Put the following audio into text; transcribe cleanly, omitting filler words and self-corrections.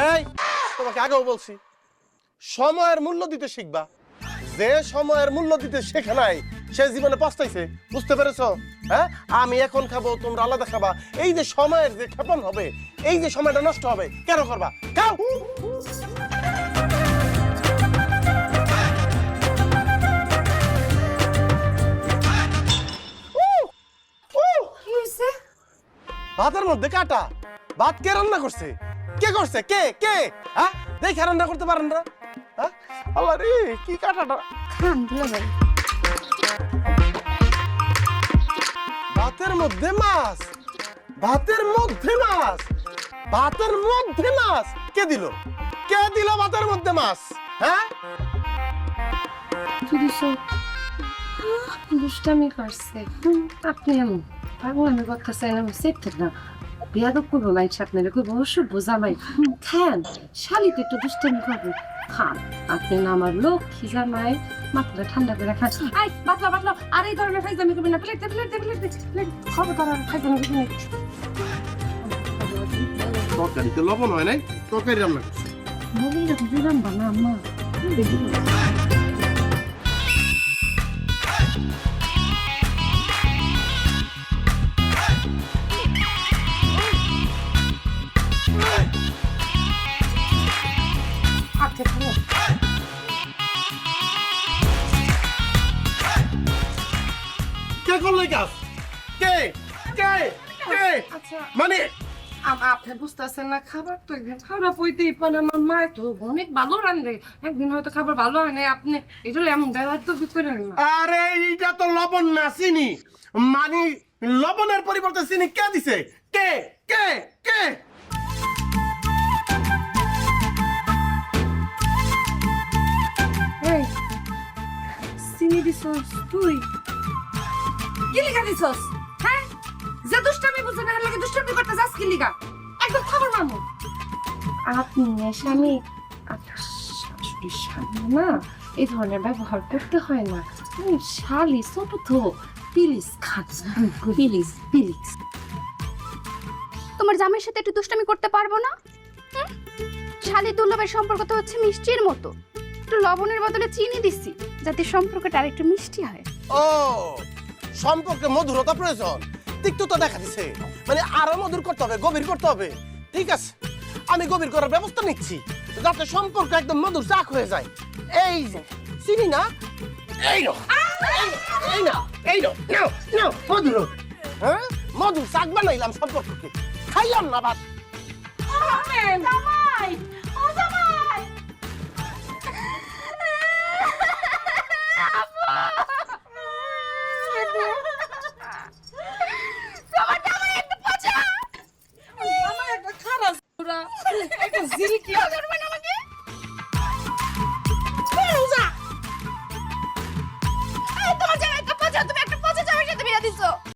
এই তোমাকে আগেও বলছি সময়ের মূল্য দিতে শিখবা। যে সময়ের মূল্য দিতে শেখে নাই সে জীবনে পস্তাইছে, বুঝতে পেরেছো? হ্যাঁ, আমি এখন খাবো, তোমরা আলাদা খাবা। এই যে সময়ের যে ক্ষেপণ হবে, এই যে সময়টা নষ্ট হবে, কেন করবা? খাও। ভাতের মধ্যে কাটা। ভাত কে রান্না করছে? কে করছে? কে কে? হ্যাঁ, দেখে রান্না করতে পারেন না? হ্যাঁ, আল্লাহ রে, কি কাটাটা! খান দুলাভাই। ভাতের মধ্যে মাছ, ভাতের মধ্যে মাছ, ভাতের মধ্যে মাছ কে দিল? কে দিল ভাতের মধ্যে মাছ? হ্যাঁ, দুষ্টামি করছে। আপনি এমন পাগলামি করতেছেন, আমি চেপতে না। বিয়াদব করবো মাইক আপনারা করবো, অবশ্যই বোঝা মাই খান। শালিতে একটু দুষ্টামি করবো, খান। আপনি না আমার লক্ষ্মী জামাই, মাথাটা ঠান্ডা করে খান। আই বাতলা বাতলা, আর এই ধরনের ফাইজলামি করবেন না। প্লেট দে, প্লেট দে, প্লেট দে, প্লেট খবর করার ফাইজলামি করবেন না। তরকারিতে লবণ হয় নাই, তরকারি রান্না করছে। মলিটা দিলাম বানা আম্মা, দেখি কে করলো এই কাজ? কে কে কে? মানে আপনি বুঝতেছেন না, খাবার তো একদিন খারাপ হইতেই পারে। আমার মা তো অনেক ভালো রান্ধে, একদিন হয়তো খাবার ভালো হয় না। আপনি এটা এমন ব্যবহার তো করেন না। আরে এইটা তো লবণ না, চিনি। মানে লবণের পরিবর্তে চিনি কে দিছে? কে কে কে? এই চিনি দিছস তুই? কি লিখা দিছস? হ্যাঁ, যে দুষ্টামি বুঝে না লাগে দুষ্টামি করতে যাস কি লিখা? একদম খবর মামু। আপনি স্বামী, আপনার শাশুড়ির সামনে না এই ধরনের ব্যবহার করতে হয় না। শালি ছোট তো, প্লিজ খান, প্লিজ প্লিজ। তোমার জামাইয়ের সাথে একটু দুষ্টামি করতে পারবো না? শালি দুর্লভের সম্পর্ক তো হচ্ছে মিষ্টির মতো, একটু লবণের বদলে চিনি দিচ্ছি যাতে সম্পর্কটা আর একটু মিষ্টি হয়। ও, সম্পর্কে মধুরতা প্রয়োজন, তিক্ততা দেখা দিছে। মানে আরো মধুর করতে হবে, গভীর করতে হবে। ঠিক আছে, আমি গভীর করার ব্যবস্থা নিচ্ছি যাতে সম্পর্ক একদম মধুর চাক হয়ে যায়। এই যে চিনি না, এই নো, এই না, এই নো, নাও নাও মধুর। হ্যাঁ, মধুর চাক বানাইলাম সম্পর্ককে, খাইলাম না ভাত। জামাই, ও জামাই, আমার একটা খারাপ একটা জিরিকি